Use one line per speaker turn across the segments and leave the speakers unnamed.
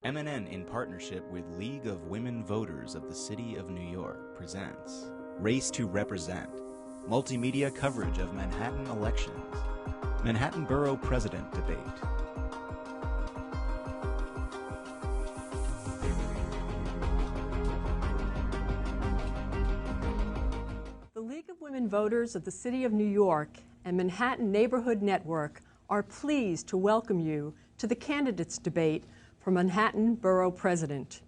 MNN, in partnership with League of Women Voters of the City of New York, presents Race to Represent, multimedia coverage of Manhattan elections, Manhattan Borough President Debate.
The League of Women Voters of the City of New York and Manhattan Neighborhood Network are pleased to welcome you to the candidates debate for Manhattan Borough President.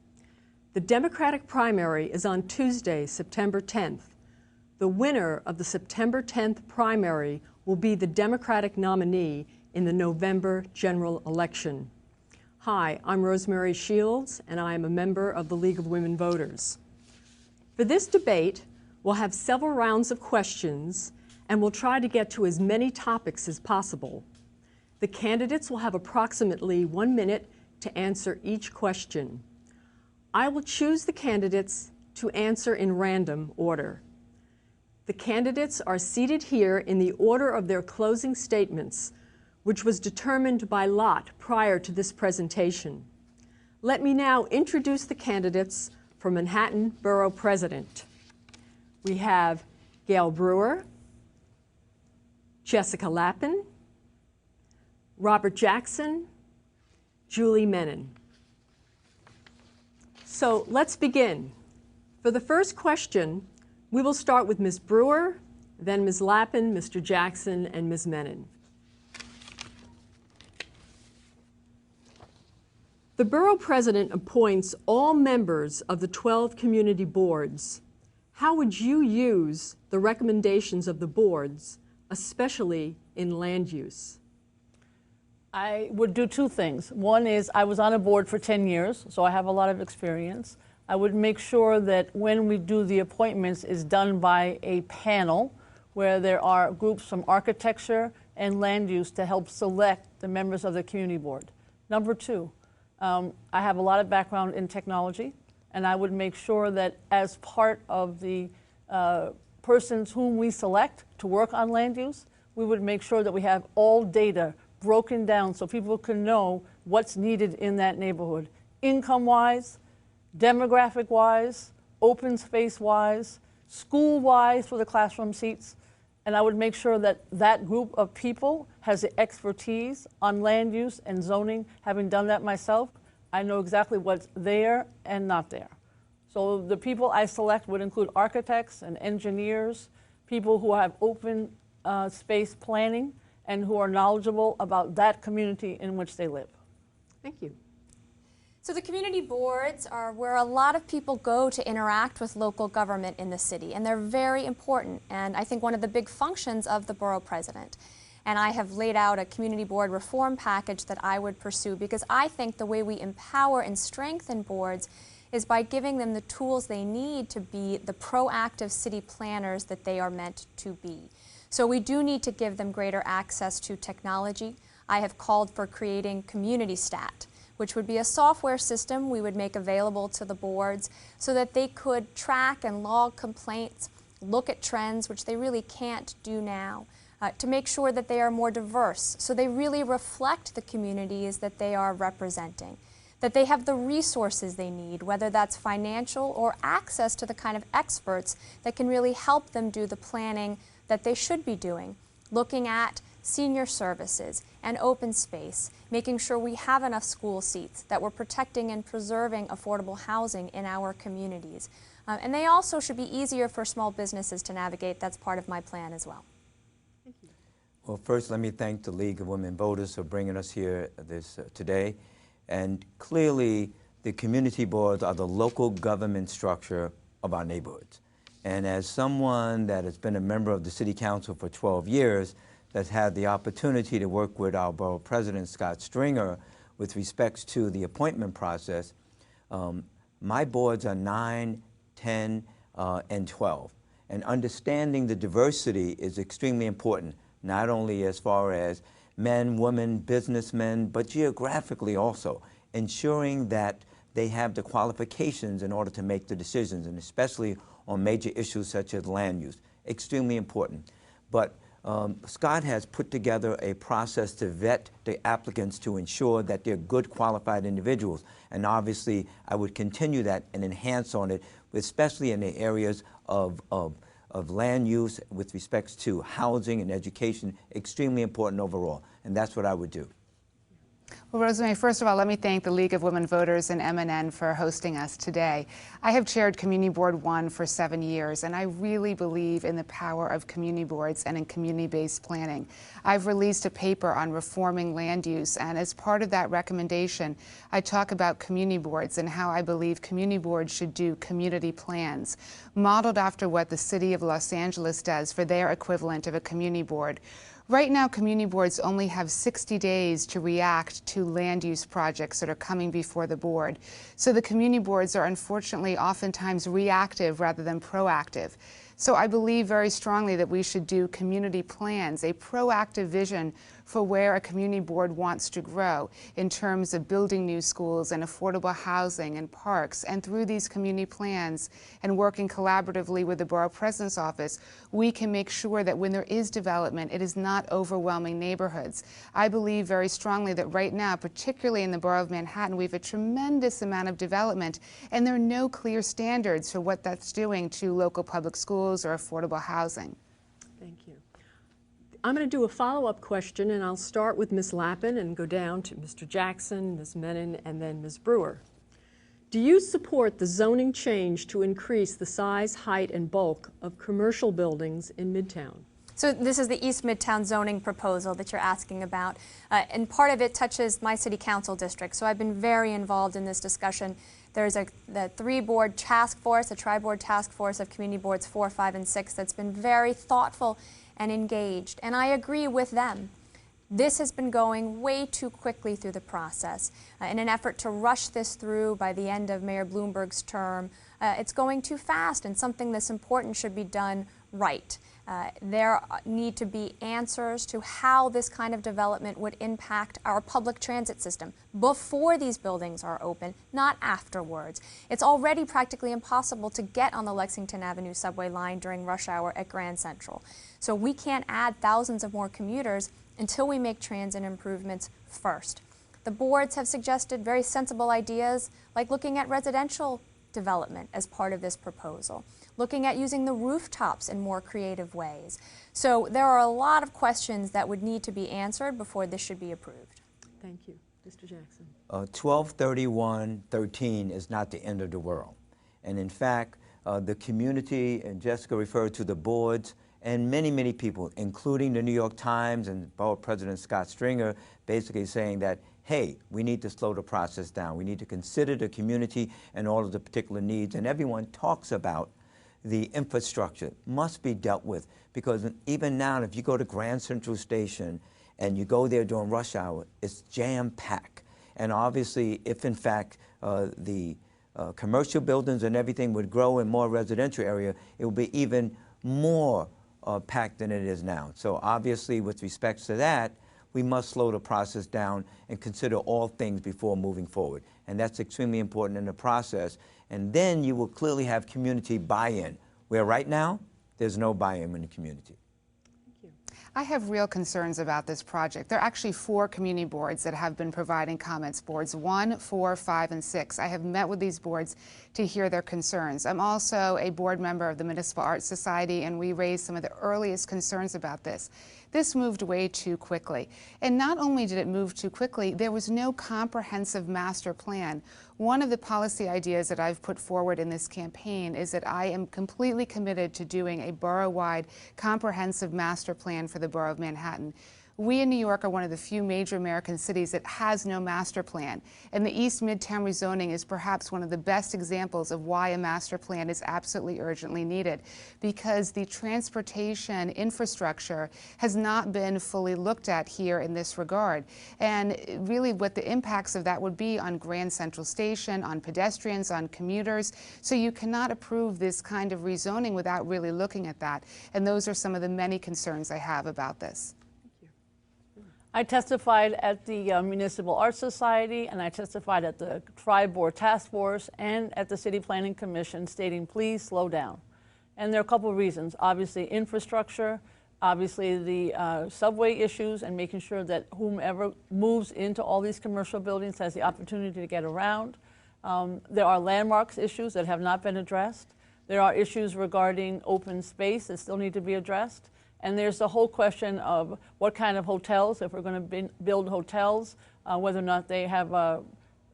The Democratic primary is on Tuesday, September 10th. The winner of the September 10th primary will be the Democratic nominee in the November general election. Hi, I'm Rosemary Shields, and I am a member of the League of Women Voters. For this debate, we'll have several rounds of questions, and we'll try to get to as many topics as possible. The candidates will have approximately 1 minute to answer each question. I will choose the candidates to answer in random order. The candidates are seated here in the order of their closing statements, which was determined by lot prior to this presentation. Let me now introduce the candidates for Manhattan Borough President. We have Gail Brewer, Jessica Lappin, Robert Jackson, Julie Menon. So let's begin. For the first question, we will start with Ms. Brewer, then Ms. Lappin, Mr. Jackson, and Ms. Menon. The Borough President appoints all members of the 12 community boards. How would you use the recommendations of the boards, especially in land use?
I would do two things. One is I was on a board for 10 years, so I have a lot of experience. I would make sure that when we do the appointments is done by a panel where there are groups from architecture and land use to help select the members of the community board. Number two, I have a lot of background in technology, and I would make sure that as part of the persons whom we select to work on land use, we would make sure that we have all data broken down so people can know what's needed in that neighborhood, income-wise, demographic-wise, open space-wise, school-wise for the classroom seats. And I would make sure that that group of people has the expertise on land use and zoning. Having done that myself, I know exactly what's there and not there. So the people I select would include architects and engineers, people who have open space planning, and who are knowledgeable about that community in which they live.
Thank you.
So the community boards are where a lot of people go to interact with local government in the city, and they're very important, and I think one of the big functions of the borough president. And I have laid out a community board reform package that I would pursue because I think the way we empower and strengthen boards is by giving them the tools they need to be the proactive city planners that they are meant to be. So we do need to give them greater access to technology. I have called for creating Community Stat, which would be a software system we would make available to the boards so that they could track and log complaints, look at trends, which they really can't do now, to make sure that they are more diverse, so they really reflect the communities that they are representing, that they have the resources they need, whether that's financial or access to the kind of experts that can really help them do the planning that they should be doing, looking at senior services and open space, making sure we have enough school seats, that we're protecting and preserving affordable housing in our communities. And they also should be easier for small businesses to navigate. That's part of my plan as well.
Thank you.
Well, first let me thank the League of Women Voters for bringing us here today. And clearly the community boards are the local government structure of our neighborhoods. And as someone that has been a member of the City Council for 12 years, that's had the opportunity to work with our Borough President, Scott Stringer, with respects to the appointment process, my boards are 9, 10, and 12. And understanding the diversity is extremely important, not only as far as men, women, businessmen, but geographically also, ensuring that they have the qualifications in order to make the decisions, and especially on major issues such as land use. Extremely important. But Scott has put together a process to vet the applicants to ensure that they're good, qualified individuals. And obviously, I would continue that and enhance on it, especially in the areas of land use with respect to housing and education, extremely important overall. And that's what I would do.
Well, Rosemary, first of all, let me thank the League of Women Voters and MNN for hosting us today. I have chaired Community Board 1 for 7 years, and I really believe in the power of community boards and in community-based planning. I've released a paper on reforming land use, and as part of that recommendation, I talk about community boards and how I believe community boards should do community plans, modeled after what the City of Los Angeles does for their equivalent of a community board. Right now, community boards only have 60 days to react to land use projects that are coming before the board. So the community boards are unfortunately oftentimes reactive rather than proactive. So I believe very strongly that we should do community plans, a proactive vision for where a community board wants to grow in terms of building new schools and affordable housing and parks. And through these community plans and working collaboratively with the Borough President's Office, we can make sure that when there is development, it is not overwhelming neighborhoods. I believe very strongly that right now, particularly in the Borough of Manhattan, we have a tremendous amount of development, and there are no clear standards for what that's doing to local public schools or affordable housing.
Thank you. I'm going to do a follow-up question, and I'll start with Ms. Lappin and go down to Mr. Jackson, Ms. Menon, and then Ms. Brewer. Do you support the zoning change to increase the size, height, and bulk of commercial buildings in Midtown?
So this is the East Midtown zoning proposal that you're asking about, and part of it touches my city council district. So I've been very involved in this discussion. There's the three-board task force, a tri-board task force of community boards 4, 5, and 6 that's been very thoughtful and engaged, and I agree with them. This has been going way too quickly through the process. In an effort to rush this through by the end of Mayor Bloomberg's term, it's going too fast, and something this important should be done right. There need to be answers to how this kind of development would impact our public transit system before these buildings are open, not afterwards. It's already practically impossible to get on the Lexington Avenue subway line during rush hour at Grand Central. So we can't add thousands of more commuters until we make transit improvements first. The boards have suggested very sensible ideas, like looking at residential development as part of this proposal, looking at using the rooftops in more creative ways. So there are a lot of questions that would need to be answered before this should be approved.
Thank you. Mr. Jackson.
1231-13 is not the end of the world. And in fact, the community, and Jessica referred to the boards, and many, many people, including the New York Times and Borough President Scott Stringer, basically saying that, hey, we need to slow the process down. We need to consider the community and all of the particular needs. And everyone talks about the infrastructure must be dealt with, because even now, if you go to Grand Central Station and you go there during rush hour, it's jam-packed. And obviously, if in fact the commercial buildings and everything would grow in more residential area, it will be even more packed than it is now. So obviously, with respect to that, we must slow the process down and consider all things before moving forward. And that's extremely important in the process. And then you will clearly have community buy-in, where right now, there's no buy-in in the community.
I have real concerns about this project. There are actually 4 community boards that have been providing comments, boards 1, 4, 5, and 6. I have met with these boards to hear their concerns. I'm also a board member of the Municipal Arts Society, and we raised some of the earliest concerns about this. This moved way too quickly. And not only did it move too quickly, there was no comprehensive master plan. One of the policy ideas that I've put forward in this campaign is that I am completely committed to doing a borough-wide comprehensive master plan for the Borough of Manhattan. We in New York are one of the few major American cities that has no master plan, and the East Midtown rezoning is perhaps one of the best examples of why a master plan is absolutely urgently needed, because the transportation infrastructure has not been fully looked at here in this regard. And really what the impacts of that would be on Grand Central Station, on pedestrians, on commuters. So you cannot approve this kind of rezoning without really looking at that. And those are some of the many concerns I have about this.
I testified at the Municipal Arts Society, and I testified at the Tri-Board Task Force and at the City Planning Commission, stating, please slow down. And there are a couple of reasons. Obviously, infrastructure, obviously the subway issues and making sure that whomever moves into all these commercial buildings has the opportunity to get around. There are landmarks issues that have not been addressed. There are issues regarding open space that still need to be addressed. And there's the whole question of what kind of hotels, if we're going to build hotels, whether or not they have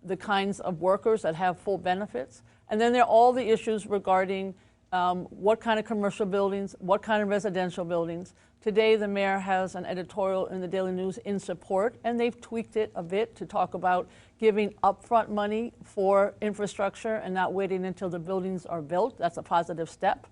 the kinds of workers that have full benefits. And then there are all the issues regarding what kind of commercial buildings, what kind of residential buildings. Today, the mayor has an editorial in the Daily News in support, and they've tweaked it a bit to talk about giving upfront money for infrastructure and not waiting until the buildings are built. That's a positive step.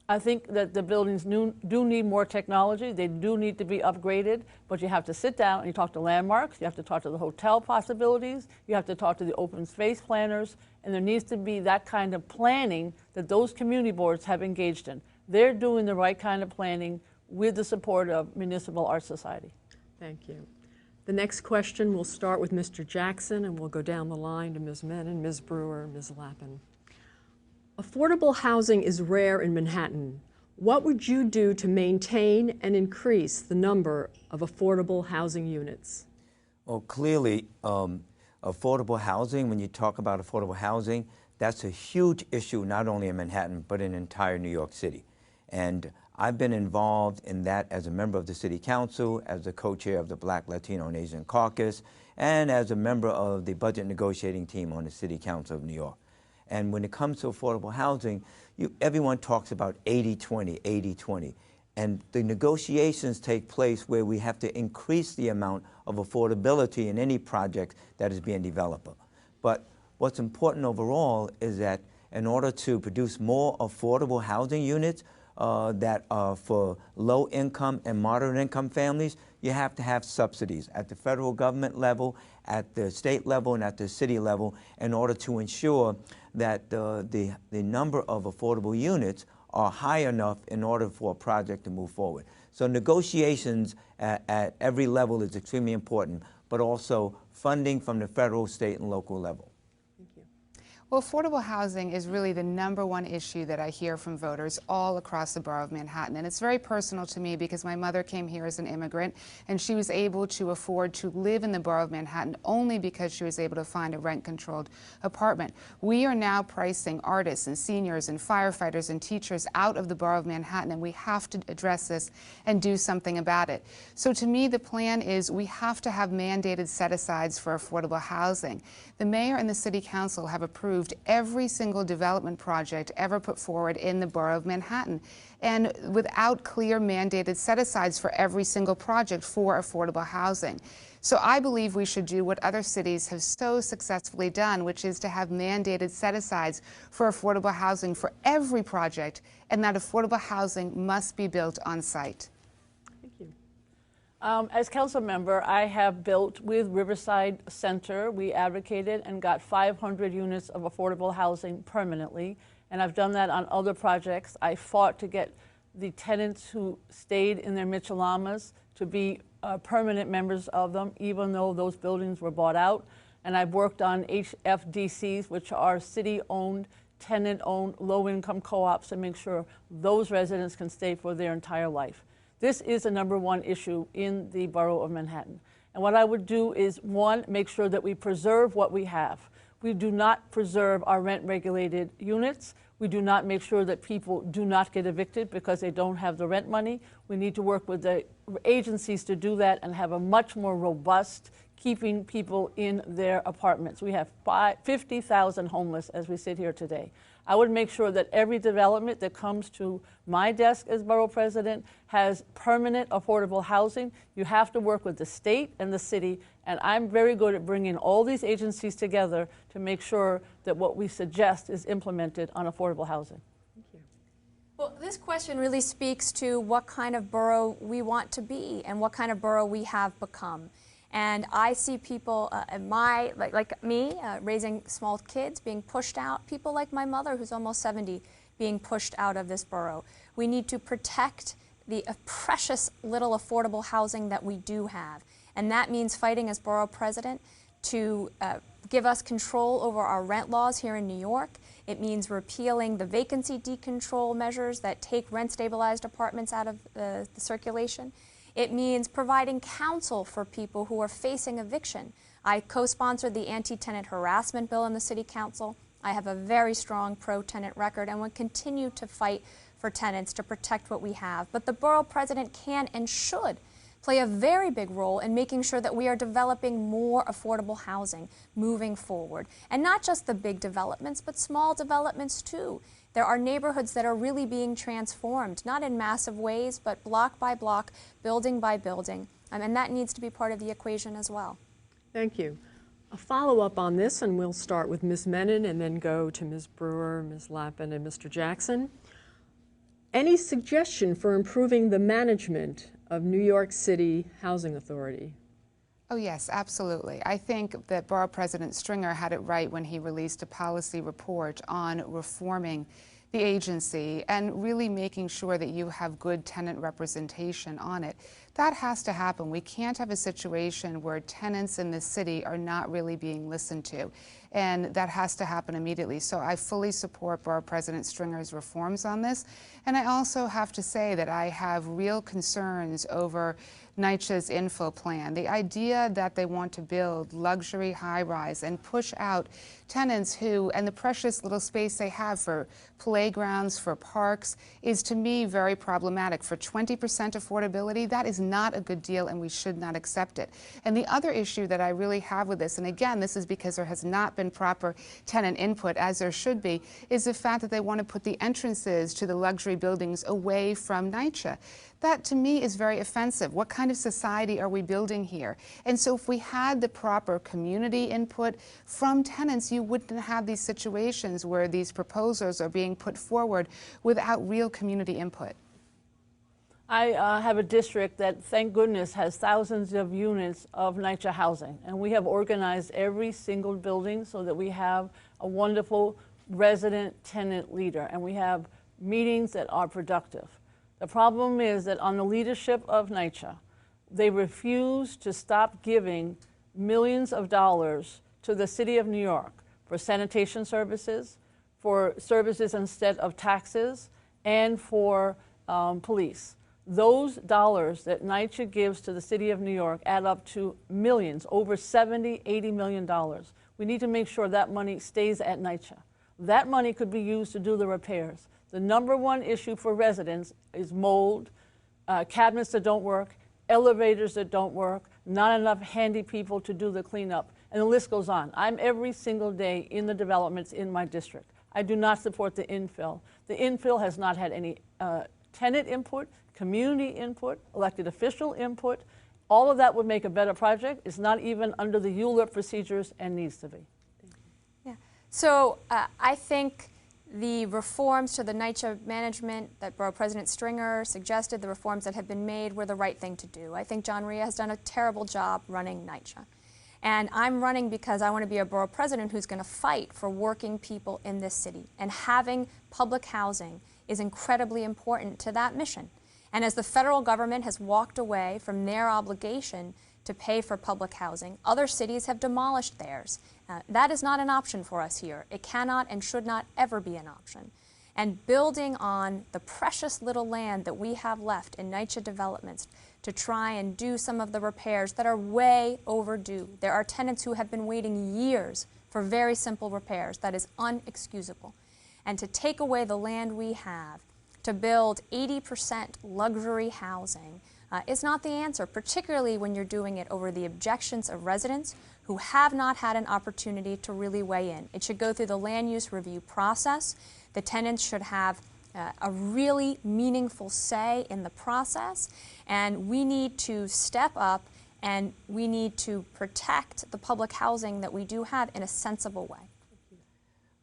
I think that the buildings do need more technology. They do need to be upgraded, but you have to sit down and you talk to landmarks. You have to talk to the hotel possibilities. You have to talk to the open space planners, and there needs to be that kind of planning that those community boards have engaged in. They're doing the right kind of planning with the support of Municipal Art Society.
Thank you. The next question will start with Mr. Jackson, and we'll go down the line to Ms. Menon, Ms. Brewer, Ms. Lappin. Affordable housing is rare in Manhattan. What would you do to maintain and increase the number of affordable housing units?
Well, clearly, affordable housing, when you talk about affordable housing, that's a huge issue not only in Manhattan, but in entire New York City. And I've been involved in that as a member of the City Council, as the co-chair of the Black, Latino, and Asian Caucus, and as a member of the budget negotiating team on the City Council of New York. And when it comes to affordable housing, everyone talks about 80-20, 80-20. And the negotiations take place where we have to increase the amount of affordability in any project that is being developed. But what's important overall is that in order to produce more affordable housing units that are for low income and moderate income families, you have to have subsidies at the federal government level, at the state level, and at the city level in order to ensure that the number of affordable units are high enough in order for a project to move forward. So negotiations at every level is extremely important, but also funding from the federal, state, and local level.
Well, affordable housing is really the #1 issue that I hear from voters all across the borough of Manhattan. And it's very personal to me because my mother came here as an immigrant and she was able to afford to live in the borough of Manhattan only because she was able to find a rent-controlled apartment. We are now pricing artists and seniors and firefighters and teachers out of the borough of Manhattan, and we have to address this and do something about it. So to me, the plan is we have to have mandated set-asides for affordable housing. The mayor and the city council have approved every single development project ever put forward in the borough of Manhattan, and without clear mandated set-asides for every single project for affordable housing. So I believe we should do what other cities have so successfully done, which is to have mandated set-asides for affordable housing for every project, and that affordable housing must be built on site.
As council member, I have built with Riverside Center. We advocated and got 500 units of affordable housing permanently, and I've done that on other projects. I fought to get the tenants who stayed in their Michelamas to be permanent members of them, even though those buildings were bought out. And I've worked on HFDCs, which are city-owned, tenant-owned, low-income co-ops, to make sure those residents can stay for their entire life. This is a #1 issue in the borough of Manhattan. And what I would do is, one, make sure that we preserve what we have. We do not preserve our rent-regulated units. We do not make sure that people do not get evicted because they don't have the rent money. We need to work with the agencies to do that and have a much more robust keeping people in their apartments. We have 50,000 homeless as we sit here today. I would make sure that every development that comes to my desk as borough president has permanent affordable housing. You have to work with the state and the city, and I'm very good at bringing all these agencies together to make sure that what we suggest is implemented on affordable housing.
Thank you.
Well, this question really speaks to what kind of borough we want to be and what kind of borough we have become. And I see people like me, raising small kids, being pushed out. People like my mother, who's almost 70, being pushed out of this borough. We need to protect the precious little affordable housing that we do have. And that means fighting as borough president to give us control over our rent laws here in New York. It means repealing the vacancy decontrol measures that take rent-stabilized apartments out of the circulation. It means providing counsel for people who are facing eviction. I co-sponsored the anti-tenant harassment bill in the City Council. I have a very strong pro-tenant record and will continue to fight for tenants to protect what we have. But the borough president can and should play a very big role in making sure that we are developing more affordable housing moving forward. And not just the big developments, but small developments too. There are neighborhoods that are really being transformed, not in massive ways, but block by block, building by building. And that needs to be part of the equation as well.
Thank you. A follow-up on this, and we'll start with Ms. Menon and then go to Ms. Brewer, Ms. Lappin, and Mr. Jackson. Any suggestion for improving the management of New York City Housing Authority?
Oh yes, absolutely. I think that Borough President Stringer had it right when he released a policy report on reforming the agency and really making sure that you have good tenant representation on it. That has to happen. We can't have a situation where tenants in the city are not really being listened to, and that has to happen immediately. So I fully support Borough President Stringer's reforms on this, and I also have to say that I have real concerns over NYCHA's info plan. The idea that they want to build luxury high-rise and push out tenants who, and the precious little space they have for playgrounds, for parks, is to me very problematic. For 20% affordability, that is not a good deal and we should not accept it. And the other issue that I really have with this, and again, this is because there has not been proper tenant input, as there should be, is the fact that they want to put the entrances to the luxury buildings away from NYCHA. That, to me, is very offensive. What kind of society are we building here? And so if we had the proper community input from tenants, you wouldn't have these situations where these proposals are being put forward without real community input.
I have a district that, thank goodness, has thousands of units of NYCHA housing. And we have organized every single building so that we have a wonderful resident tenant leader. And we have meetings that are productive. The problem is that on the leadership of NYCHA, they refuse to stop giving millions of dollars to the City of New York for sanitation services, for services instead of taxes, and for police. Those dollars that NYCHA gives to the City of New York add up to millions, over $70, $80 million. We need to make sure that money stays at NYCHA. That money could be used to do the repairs. The number one issue for residents is mold, cabinets that don't work, elevators that don't work, not enough handy people to do the cleanup, and the list goes on. I'm every single day in the developments in my district. I do not support the infill. The infill has not had any tenant input, community input, elected official input. All of that would make a better project. It's not even under the ULURP procedures and needs to be.
Yeah. So I think the reforms to the NYCHA management that Borough President Stringer suggested, the reforms that have been made, were the right thing to do. I think John Ria has done a terrible job running NYCHA. And I'm running because I want to be a borough president who's going to fight for working people in this city. And having public housing is incredibly important to that mission. And as the federal government has walked away from their obligation to pay for public housing, other cities have demolished theirs. That is not an option for us here. It cannot and should not ever be an option. And building on the precious little land that we have left in NYCHA developments to try and do some of the repairs that are way overdue. There are tenants who have been waiting years for very simple repairs. That is unexcusable. And to take away the land we have to build 80% luxury housing is not the answer, particularly when you're doing it over the objections of residents who have not had an opportunity to really weigh in. It should go through the land use review process. The tenants should have a really meaningful say in the process, and we need to step up and we need to protect the public housing that we do have in a sensible way.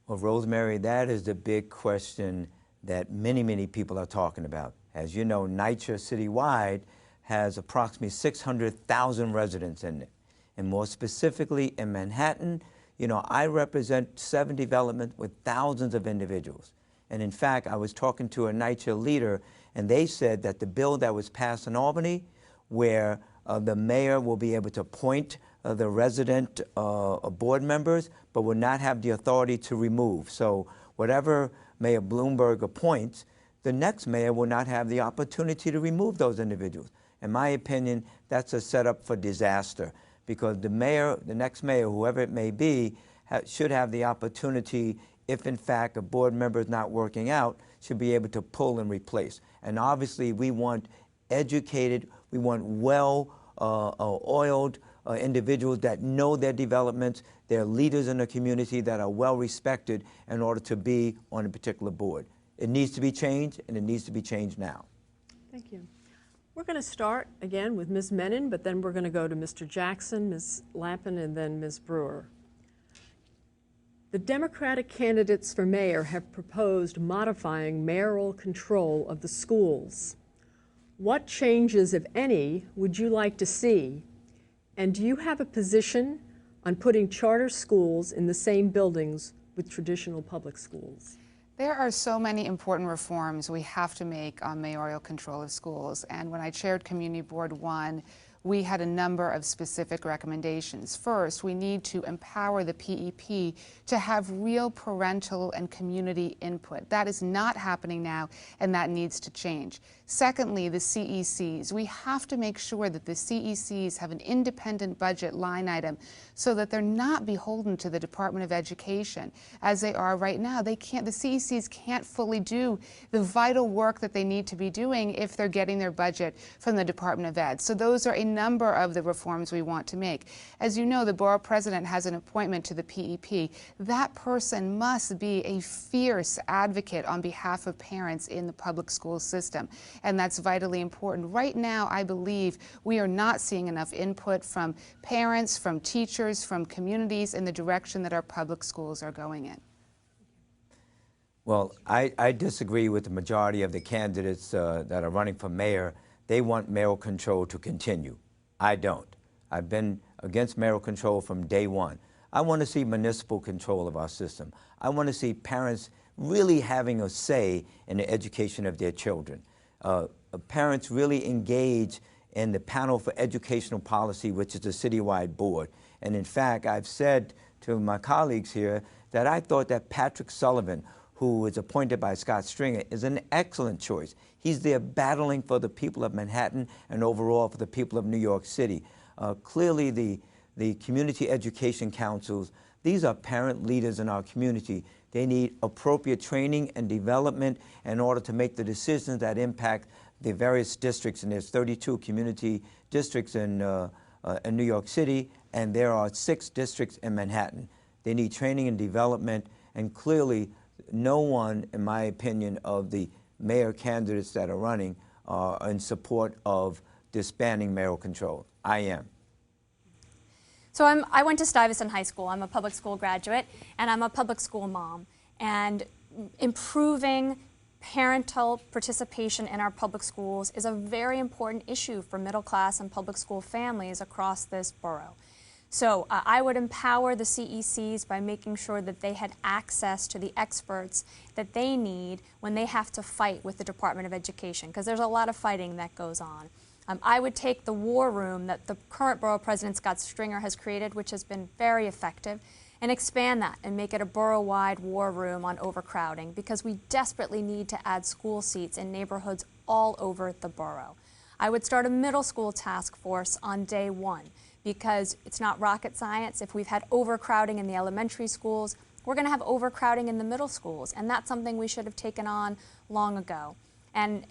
Well, Rosemary, that is the big question that many, many people are talking about. As you know, NYCHA citywide has approximately 600,000 residents in it. And more specifically in Manhattan, you know, I represent 7 developments with thousands of individuals. And in fact, I was talking to a NYCHA leader, and they said that the bill that was passed in Albany, where the mayor will be able to appoint the resident board members, but will not have the authority to remove. So whatever Mayor Bloomberg appoints, the next mayor will not have the opportunity to remove those individuals. In my opinion, that's a setup for disaster, because the next mayor, whoever it may be, should have the opportunity, if in fact a board member is not working out, should be able to pull and replace. And obviously we want educated, we want well-oiled individuals that know their developments, they're leaders in the community that are well respected in order to be on a particular board. It needs to be changed, and it needs to be changed now.
Thank you. We're going to start again with Ms. Menon, but then we're going to go to Mr. Jackson, Ms. Lappin, and then Ms. Brewer. The Democratic candidates for mayor have proposed modifying mayoral control of the schools. What changes, if any, would you like to see? And do you have a position on putting charter schools in the same buildings with traditional public schools?
There are so many important reforms we have to make on mayoral control of schools. And when I chaired Community Board 1, we had a number of specific recommendations. First, we need to empower the PEP to have real parental and community input. That is not happening now, and that needs to change. Secondly, the CECs. We have to make sure that the CECs have an independent budget line item so that they're not beholden to the Department of Education as they are right now. The CECs can't fully do the vital work that they need to be doing if they're getting their budget from the Department of Ed. So those are a number of the reforms we want to make. As you know, the borough president has an appointment to the PEP. That person must be a fierce advocate on behalf of parents in the public school system, and that's vitally important. Right now, I believe we are not seeing enough input from parents, from teachers, from communities in the direction that our public schools are going in.
Well, I disagree with the majority of the candidates that are running for mayor. They want mayoral control to continue. I don't. I've been against mayoral control from day one. I want to see municipal control of our system. I want to see parents really having a say in the education of their children. Parents really engage in the panel for educational policy, which is a citywide board. And in fact, I've said to my colleagues here that I thought that Patrick Sullivan, who was appointed by Scott Stringer, is an excellent choice. He's there battling for the people of Manhattan and overall for the people of New York City. Clearly, the community education councils, these are parent leaders in our community. They need appropriate training and development in order to make the decisions that impact the various districts. And there's 32 community districts in New York City, and there are 6 districts in Manhattan. They need training and development, and clearly, no one, in my opinion, of the mayor candidates that are running are in support of disbanding mayoral control. I am.
So I went to Stuyvesant High School. I'm a public school graduate, and I'm a public school mom. And improving parental participation in our public schools is a very important issue for middle class and public school families across this borough. So I would empower the CECs by making sure that they had access to the experts that they need when they have to fight with the Department of Education, because there's a lot of fighting that goes on. I would take the war room that the current borough president, Scott Stringer, has created, which has been very effective, and expand that and make it a borough-wide war room on overcrowding, because we desperately need to add school seats in neighborhoods all over the borough. I would start a middle school task force on day one, because it's not rocket science. If we've had overcrowding in the elementary schools, we're going to have overcrowding in the middle schools, and that's something we should have taken on long ago. And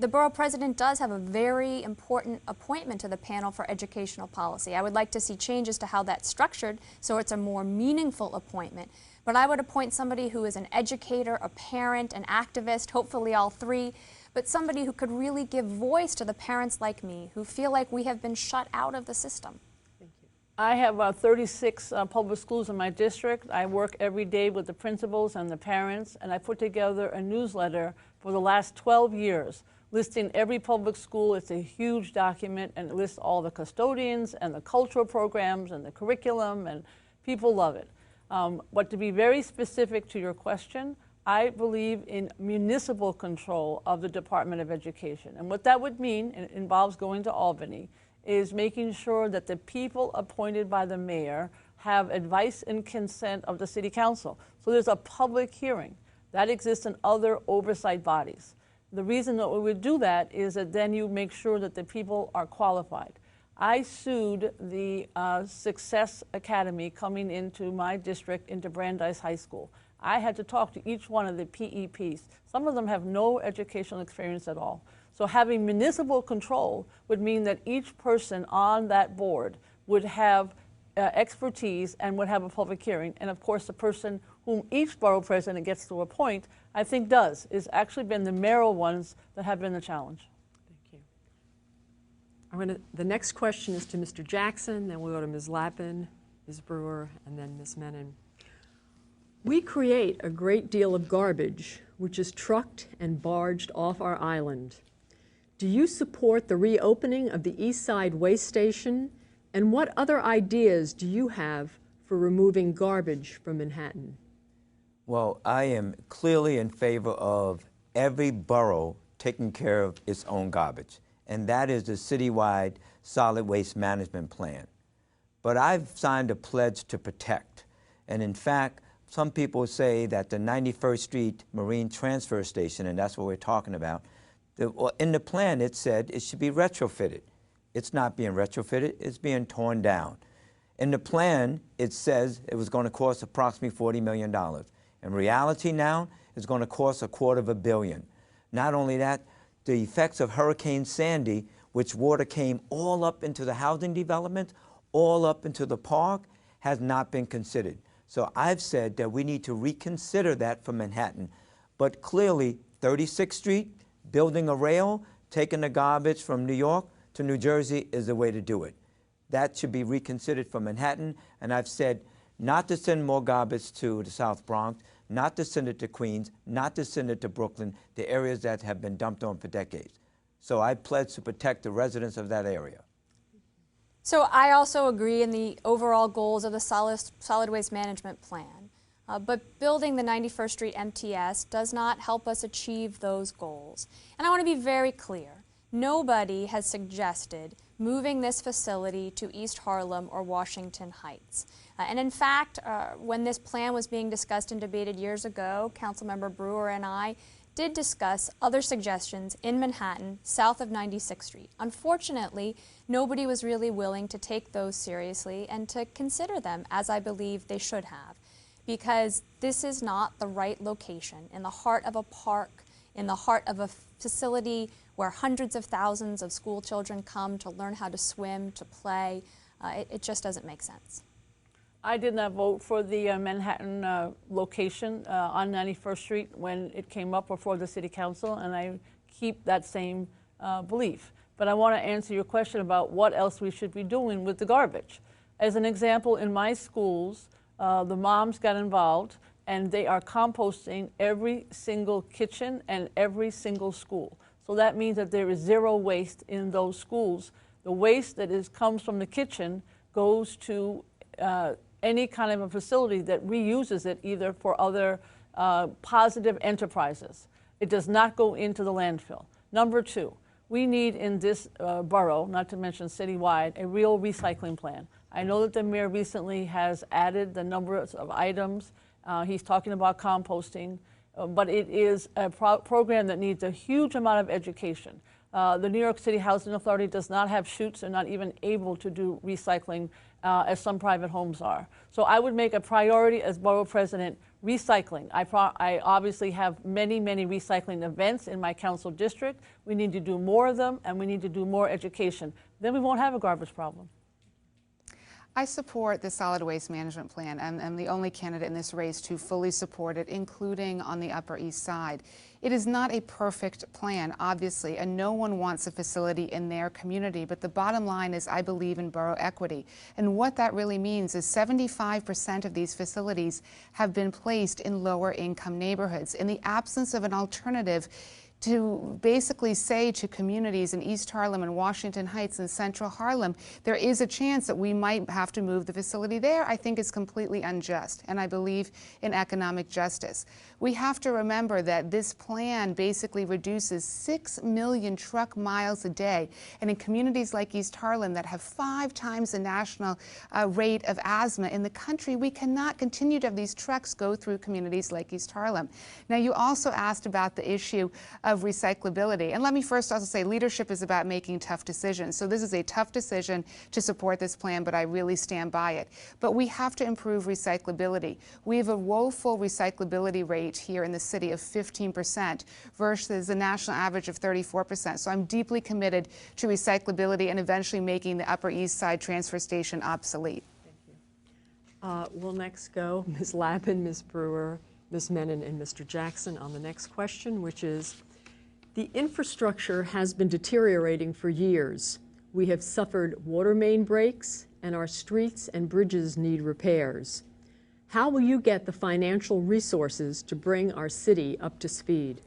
the borough president does have a very important appointment to the panel for educational policy. I would like to see changes to how that's structured so it's a more meaningful appointment. But I would appoint somebody who is an educator, a parent, an activist, hopefully all three, but somebody who could really give voice to the parents like me who feel like we have been shut out of the system.
I have 36 public schools in my district. I work every day with the principals and the parents, and I put together a newsletter for the last 12 years listing every public school. It's a huge document, and it lists all the custodians and the cultural programs and the curriculum, and people love it. But to be very specific to your question, I believe in municipal control of the Department of Education. And what that would mean, and it involves going to Albany, is making sure that the people appointed by the mayor have advice and consent of the city council. So there's a public hearing. That exists in other oversight bodies. The reason that we would do that is that then you make sure that the people are qualified. I sued the Success Academy coming into my district, into Brandeis High School. I had to talk to each one of the PEPs. Some of them have no educational experience at all. So having municipal control would mean that each person on that board would have expertise and would have a public hearing. And of course, the person whom each borough president gets to appoint, I think does. It's actually been the mayoral ones that have been the challenge.
Thank you. The next question is to Mr. Jackson, then we'll go to Ms. Lappin, Ms. Brewer, and then Ms. Menon. We create a great deal of garbage, which is trucked and barged off our island. Do you support the reopening of the East Side Waste Station? And what other ideas do you have for removing garbage from Manhattan?
Well, I am clearly in favor of every borough taking care of its own garbage, and that is the citywide solid waste management plan. But I've signed a pledge to protect, and in fact, some people say that the 91st Street Marine Transfer Station, and that's what we're talking about, in the plan it said it should be retrofitted. It's not being retrofitted, it's being torn down. In the plan, it says it was going to cost approximately $40 million. In reality now, it's going to cost $250 million. Not only that, the effects of Hurricane Sandy, which water came all up into the housing development, all up into the park, has not been considered. So I've said that we need to reconsider that for Manhattan. But clearly, 36th Street, building a rail, taking the garbage from New York to New Jersey is the way to do it. That should be reconsidered for Manhattan, and I've said not to send more garbage to the South Bronx, not to send it to Queens, not to send it to Brooklyn, the areas that have been dumped on for decades. So I pledge to protect the residents of that area.
So I also agree in the overall goals of the solid waste management plan. But building the 91st Street MTS does not help us achieve those goals. And I want to be very clear. Nobody has suggested moving this facility to East Harlem or Washington Heights. And in fact, when this plan was being discussed and debated years ago, Councilmember Brewer and I did discuss other suggestions in Manhattan, south of 96th Street. Unfortunately, nobody was really willing to take those seriously and to consider them, as I believe they should have, because this is not the right location in the heart of a park, in the heart of a facility where hundreds of thousands of school children come to learn how to swim, to play. It just doesn't make sense.
I did not vote for the Manhattan location on 91st Street when it came up before the City Council, and I keep that same belief. But I want to answer your question about what else we should be doing with the garbage. As an example, in my schools, the moms got involved, and they are composting every single kitchen and every single school. So that means that there is zero waste in those schools. The waste that comes from the kitchen goes to any kind of a facility that reuses it either for other positive enterprises. It does not go into the landfill. Number two, we need in this borough, not to mention citywide, a real recycling plan. I know that the mayor recently has added the number of items. He's talking about composting, but it is a program that needs a huge amount of education. The New York City Housing Authority does not have chutes and not even able to do recycling as some private homes are. So I would make a priority as borough president recycling. I obviously have many, many recycling events in my council district. We need to do more of them, and we need to do more education. Then we won't have a garbage problem.
I support the solid waste management plan. I'm the only candidate in this race to fully support it, including on the Upper East Side. It is not a perfect plan, obviously, and no one wants a facility in their community, but the bottom line is I believe in borough equity. And what that really means is 75% of these facilities have been placed in lower income neighborhoods. In the absence of an alternative to basically say to communities in East Harlem and Washington Heights and Central Harlem, there is a chance that we might have to move the facility there, I think is completely unjust. And I believe in economic justice. We have to remember that this plan basically reduces 6 million truck miles a day. And in communities like East Harlem that have 5 times the national rate of asthma in the country, we cannot continue to have these trucks go through communities like East Harlem. Now, you also asked about the issue of recyclability. And let me first also say leadership is about making tough decisions. So this is a tough decision to support this plan, but I really stand by it. But we have to improve recyclability. We have a woeful recyclability rate here in the city of 15% versus the national average of 34%. So I'm deeply committed to recyclability and eventually making the Upper East Side transfer station obsolete.
Thank you. We'll next go Ms. Lappin, Ms. Brewer, Ms. Menon, and Mr. Jackson on the next question, which is, the infrastructure has been deteriorating for years. We have suffered water main breaks, and our streets and bridges need repairs. How will you get the financial resources to bring our city up to speed?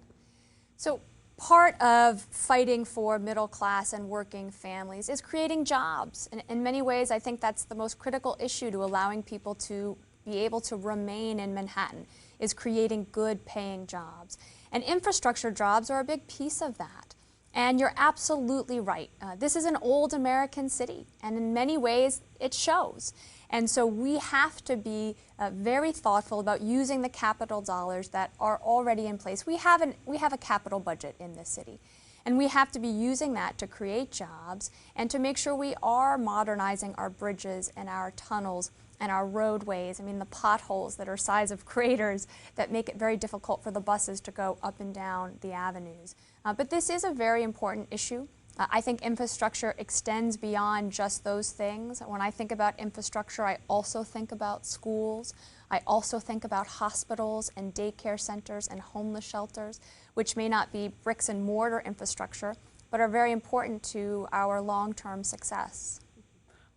So part of fighting for middle class and working families is creating jobs. And in many ways, I think that's the most critical issue to allowing people to be able to remain in Manhattan, is creating good paying jobs. And infrastructure jobs are a big piece of that. And you're absolutely right. This is an old American city, and in many ways it shows. And so we have to be very thoughtful about using the capital dollars that are already in place. We have a capital budget in this city, and we have to be using that to create jobs and to make sure we are modernizing our bridges and our tunnels and our roadways. I mean, the potholes that are size of craters that make it very difficult for the buses to go up and down the avenues. But this is a very important issue. I think infrastructure extends beyond just those things. When I think about infrastructure, I also think about schools. I also think about hospitals and daycare centers and homeless shelters, which may not be bricks and mortar infrastructure, but are very important to our long-term success.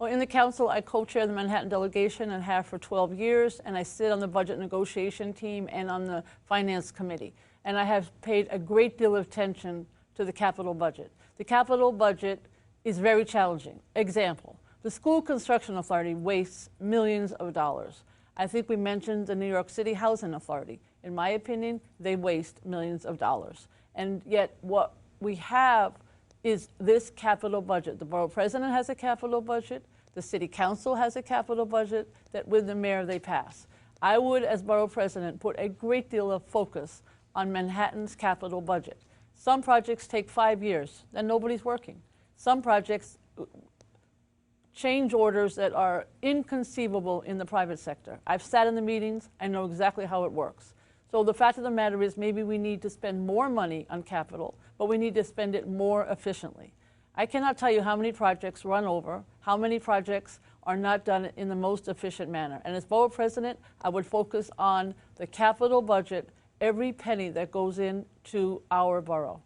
Well, in the council, I co-chair the Manhattan delegation and have for 12 years, and I sit on the budget negotiation team and on the finance committee. And I have paid a great deal of attention to the capital budget. The capital budget is very challenging. Example, the School Construction Authority wastes millions of dollars. I think we mentioned the New York City Housing Authority. In my opinion, they waste millions of dollars. And yet what we have is this capital budget. The borough president has a capital budget. The city council has a capital budget that with the mayor they pass. I would, as borough president, put a great deal of focus on Manhattan's capital budget. Some projects take 5 years, then nobody's working. Some projects change orders that are inconceivable in the private sector. I've sat in the meetings, I know exactly how it works. So the fact of the matter is maybe we need to spend more money on capital, but we need to spend it more efficiently. I cannot tell you how many projects run over, how many projects are not done in the most efficient manner. And as borough president, I would focus on the capital budget, every penny that goes into our borough.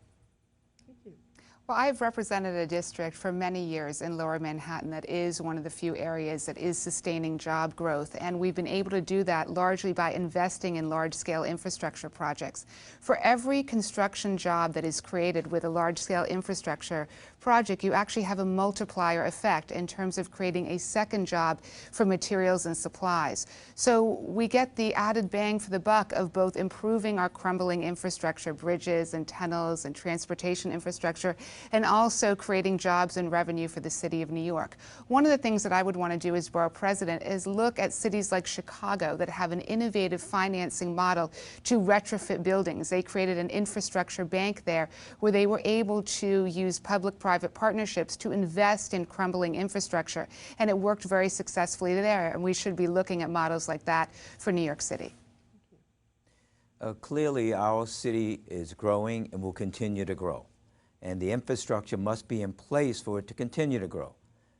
Well, I've represented a district for many years in Lower Manhattan that is one of the few areas that is sustaining job growth, and we've been able to do that largely by investing in large-scale infrastructure projects. For every construction job that is created with a large-scale infrastructure project, you actually have a multiplier effect in terms of creating a second job for materials and supplies. So we get the added bang for the buck of both improving our crumbling infrastructure, bridges and tunnels and transportation infrastructure, and also creating jobs and revenue for the city of New York. One of the things that I would want to do as borough president is look at cities like Chicago that have an innovative financing model to retrofit buildings. They created an infrastructure bank there where they were able to use public-private partnerships to invest in crumbling infrastructure, and it worked very successfully there, and we should be looking at models like that for New York City.
Clearly, our city is growing and will continue to grow. And the infrastructure must be in place for it to continue to grow.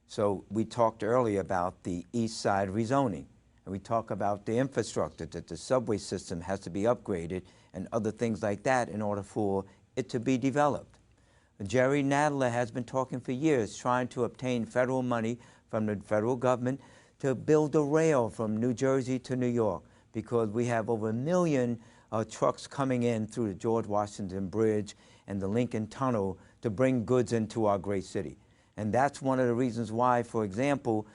So we talked earlier about the East Side rezoning, and we talk about the infrastructure, that the subway system has to be upgraded and other things like that in order for it to be developed. Jerry Nadler has been talking for years, trying to obtain federal money from the federal government to build a rail from New Jersey to New York, because we have over 1 million trucks coming in through the George Washington Bridge and the Lincoln Tunnel to bring goods into our great city. And that's one of the reasons why, for example,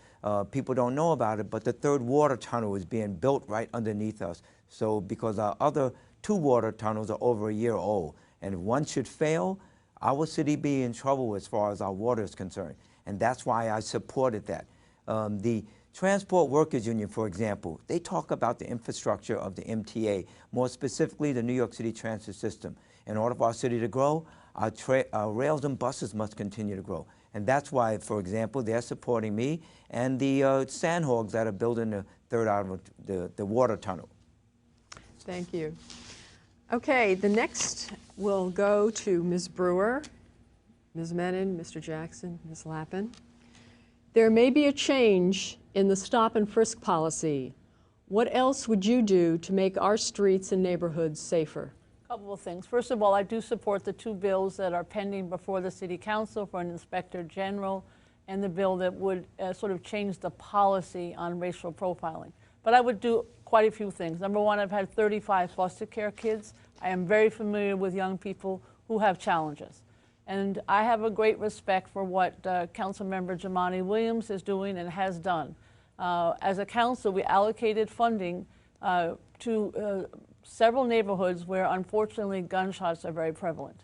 people don't know about it, but the third water tunnel is being built right underneath us. So because our other 2 water tunnels are over a year old, and if one should fail, our city be in trouble as far as our water is concerned. And that's why I supported that. The Transport Workers Union, for example, they talk about the infrastructure of the MTA, more specifically the New York City transit system. In order for our city to grow, our rails and buses must continue to grow. And that's why, for example, they're supporting me and the Sandhogs that are building the third out of the water tunnel.
Thank you. Okay, the next will go to Ms. Brewer, Ms. Menon, Mr. Jackson, Ms. Lappin. There may be a change in the stop and frisk policy. What else would you do to make our streets and neighborhoods safer?
A couple of things. First of all, I do support the 2 bills that are pending before the City Council for an Inspector General and the bill that would sort of change the policy on racial profiling. But I would do quite a few things. Number one, I've had 35 foster care kids. I am very familiar with young people who have challenges. And I have a great respect for what Councilmember Jamani Williams is doing and has done. As a council, we allocated funding to several neighborhoods where, unfortunately, gunshots are very prevalent.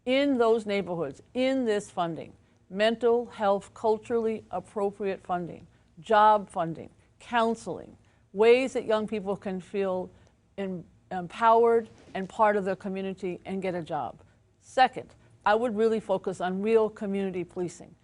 In those neighborhoods, in this funding, mental health, culturally appropriate funding, job funding, counseling, ways that young people can feel empowered and part of the community and get a job. Second, I would really focus on real community policing.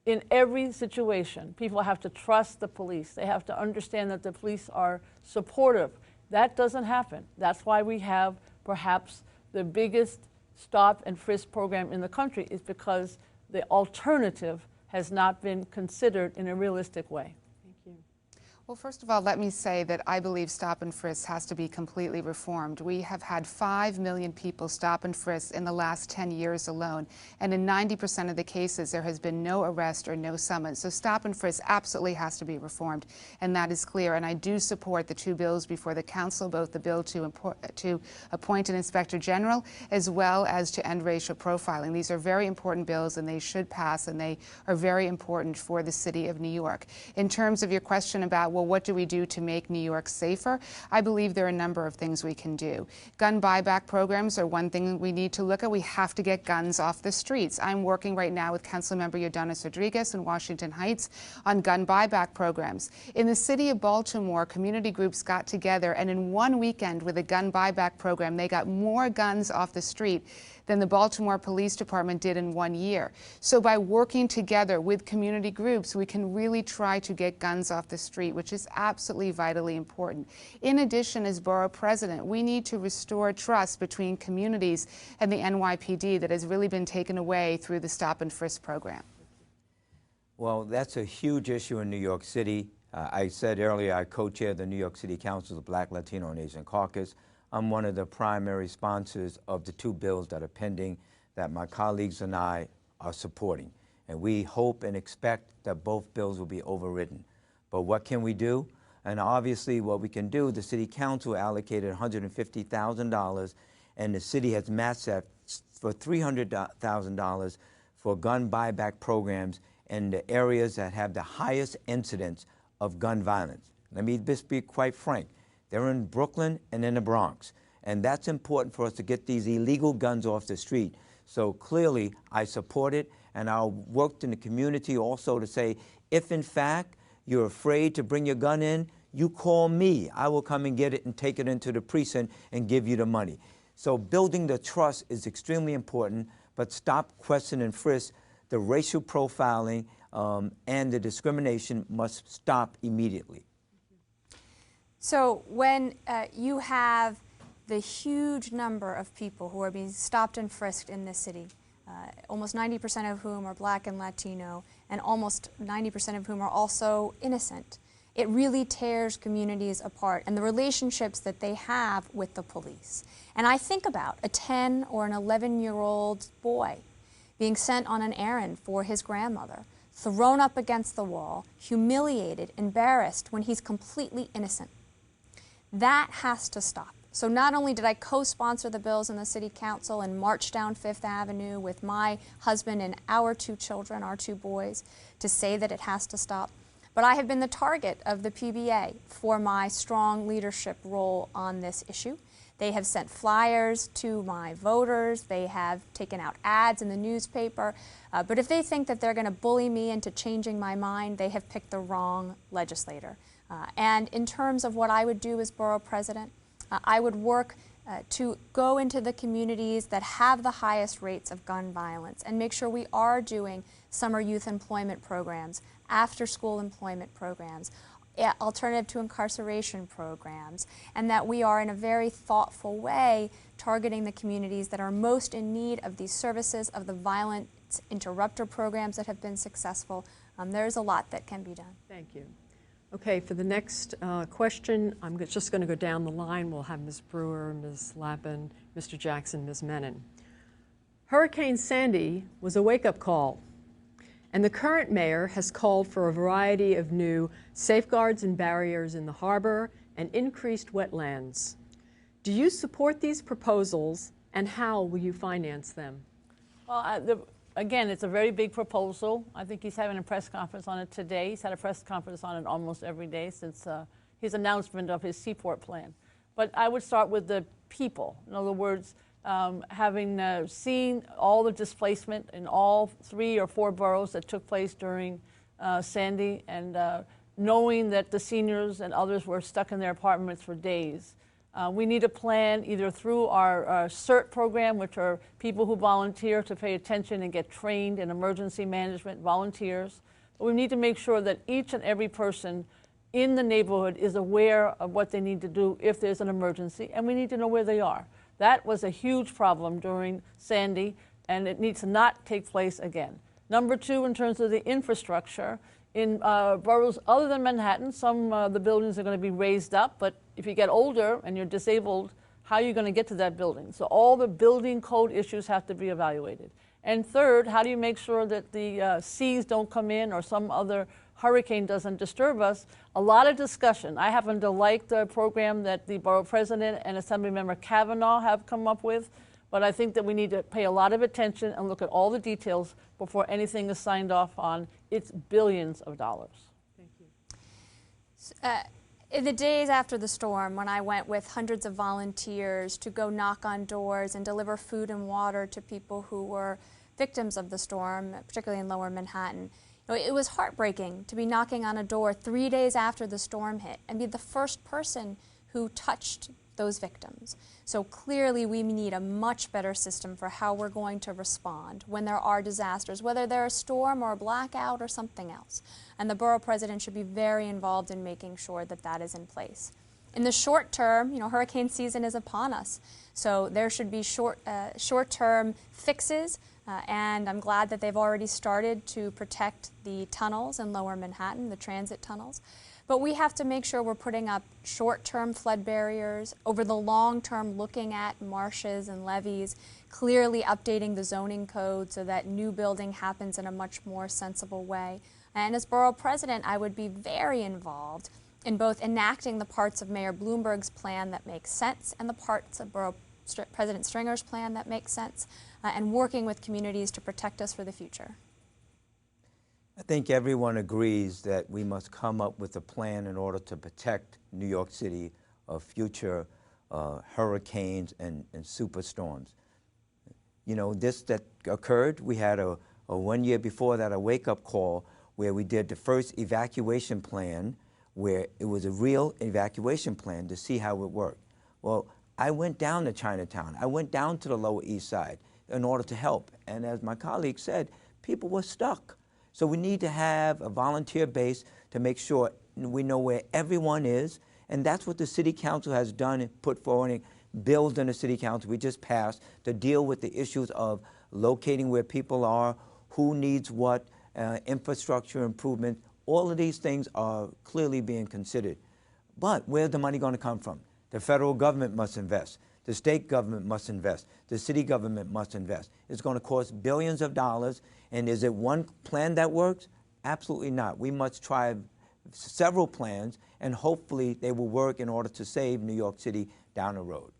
In every situation, people have to trust the police. They have to understand that the police are supportive. That doesn't happen. That's why we have perhaps the biggest stop and frisk program in the country, is because the alternative has not been considered in a realistic way.
Well, first of all, let me say that I believe stop and frisk has to be completely reformed. We have had 5 million people stop and frisk in the last 10 years alone, and in 90% of the cases there has been no arrest or no summons. So stop and frisk absolutely has to be reformed, and that is clear. And I do support the 2 bills before the council, both the bill to appoint an inspector general as well as to end racial profiling. These are very important bills, and they should pass, and they are very important for the city of New York. In terms of your question about, well, what do we do to make New York safer? I believe there are a number of things we can do. Gun buyback programs are one thing we need to look at. We have to get guns off the streets. I'm working right now with Councilmember Yordanis Rodriguez in Washington Heights on gun buyback programs. In the city of Baltimore, community groups got together, and in one weekend with a gun buyback program, they got more guns off the street than the Baltimore Police Department did in 1 year. So by working together with community groups, we can really try to get guns off the street, which is absolutely vitally important. In addition, as Borough President, we need to restore trust between communities and the NYPD that has really been taken away through the Stop and Frisk program.
Well, that's a huge issue in New York City. I said earlier I co-chair the New York City Council's Black, Latino, and Asian Caucus. I'm one of the primary sponsors of the 2 bills that are pending that my colleagues and I are supporting. And we hope and expect that both bills will be overridden. But what can we do? And obviously what we can do, the City Council allocated $150,000, and the city has matched that for $300,000 for gun buyback programs in the areas that have the highest incidence of gun violence. Let me just be quite frank. They're in Brooklyn and in the Bronx. And that's important for us to get these illegal guns off the street. So clearly, I support it, and I'll work in the community also to say, if in fact you're afraid to bring your gun in, you call me. I will come and get it and take it into the precinct and give you the money. So building the trust is extremely important, but stop, question, and frisk. The racial profiling and the discrimination must stop immediately.
So when you have the huge number of people who are being stopped and frisked in this city, almost 90% of whom are Black and Latino, and almost 90% of whom are also innocent, it really tears communities apart and the relationships that they have with the police. And I think about a 10 or an 11-year-old boy being sent on an errand for his grandmother, thrown up against the wall, humiliated, embarrassed when he's completely innocent. That has to stop. So not only did I co-sponsor the bills in the City Council and march down Fifth Avenue with my husband and our 2 children, our 2 boys, to say that it has to stop, but I have been the target of the PBA for my strong leadership role on this issue. They have sent flyers to my voters. They have taken out ads in the newspaper. But if they think that they're going to bully me into changing my mind, they have picked the wrong legislator. And in terms of what I would do as borough president, I would work to go into the communities that have the highest rates of gun violence and make sure we are doing summer youth employment programs, after-school employment programs, alternative to incarceration programs, and that we are in a very thoughtful way targeting the communities that are most in need of these services, of the violence interrupter programs that have been successful. There's a lot that can be done.
Thank you. Okay, for the next question, I'm just going to go down the line. We'll have Ms. Brewer, Ms. Lappin, Mr. Jackson, Ms. Menon. Hurricane Sandy was a wake-up call, and the current mayor has called for a variety of new safeguards and barriers in the harbor and increased wetlands. Do you support these proposals, and how will you finance them?
Well, again, it's a very big proposal. I think he's having a press conference on it today. He's had a press conference on it almost every day since his announcement of his seaport plan. But I would start with the people. In other words, having seen all the displacement in all 3 or 4 boroughs that took place during Sandy, and knowing that the seniors and others were stuck in their apartments for days. We need a plan either through our CERT program, which are people who volunteer to pay attention and get trained in emergency management, volunteers. But we need to make sure that each and every person in the neighborhood is aware of what they need to do if there's an emergency, and we need to know where they are. That was a huge problem during Sandy, and it needs to not take place again. Number 2, in terms of the infrastructure, in boroughs other than Manhattan, some of the buildings are going to be raised up, but if you get older and you're disabled, how are you going to get to that building? So all the building code issues have to be evaluated. And third, how do you make sure that the seas don't come in or some other hurricane doesn't disturb us? A lot of discussion. I happen to like the program that the borough president and Assemblymember Kavanaugh have come up with, but I think that we need to pay a lot of attention and look at all the details before anything is signed off on. It's billions of dollars.
Thank you.
In the days after the storm, when I went with hundreds of volunteers to go knock on doors and deliver food and water to people who were victims of the storm, particularly in Lower Manhattan, it was heartbreaking to be knocking on a door 3 days after the storm hit and be the first person who touched those victims. So clearly we need a much better system for how we're going to respond when there are disasters, whether they're a storm or a blackout or something else. And the borough president should be very involved in making sure that that is in place. In the short term, hurricane season is upon us. So there should be short-term fixes, and I'm glad that they've already started to protect the tunnels in Lower Manhattan, the transit tunnels. But we have to make sure we're putting up short-term flood barriers, over the long term looking at marshes and levees, clearly updating the zoning code so that new building happens in a much more sensible way. And as borough president, I would be very involved in both enacting the parts of Mayor Bloomberg's plan that make sense and the parts of Borough President Stringer's plan that make sense, and working with communities to protect us for the future.
I think everyone agrees that we must come up with a plan in order to protect New York City of future hurricanes and superstorms. This that occurred, we had a 1 year before that a wake-up call where we did the first evacuation plan, where it was a real evacuation plan to see how it worked. Well, I went down to Chinatown. I went down to the Lower East Side in order to help. And as my colleague said, people were stuck. So we need to have a volunteer base to make sure we know where everyone is. And that's what the City Council has done and put forward bills in the City Council we just passed to deal with the issues of locating where people are, who needs what, infrastructure improvement. All of these things are clearly being considered. But where's the money going to come from? The federal government must invest. The state government must invest. The city government must invest. It's going to cost billions of dollars. And is it one plan that works? Absolutely not. We must try several plans, and hopefully they will work in order to save New York City down the road.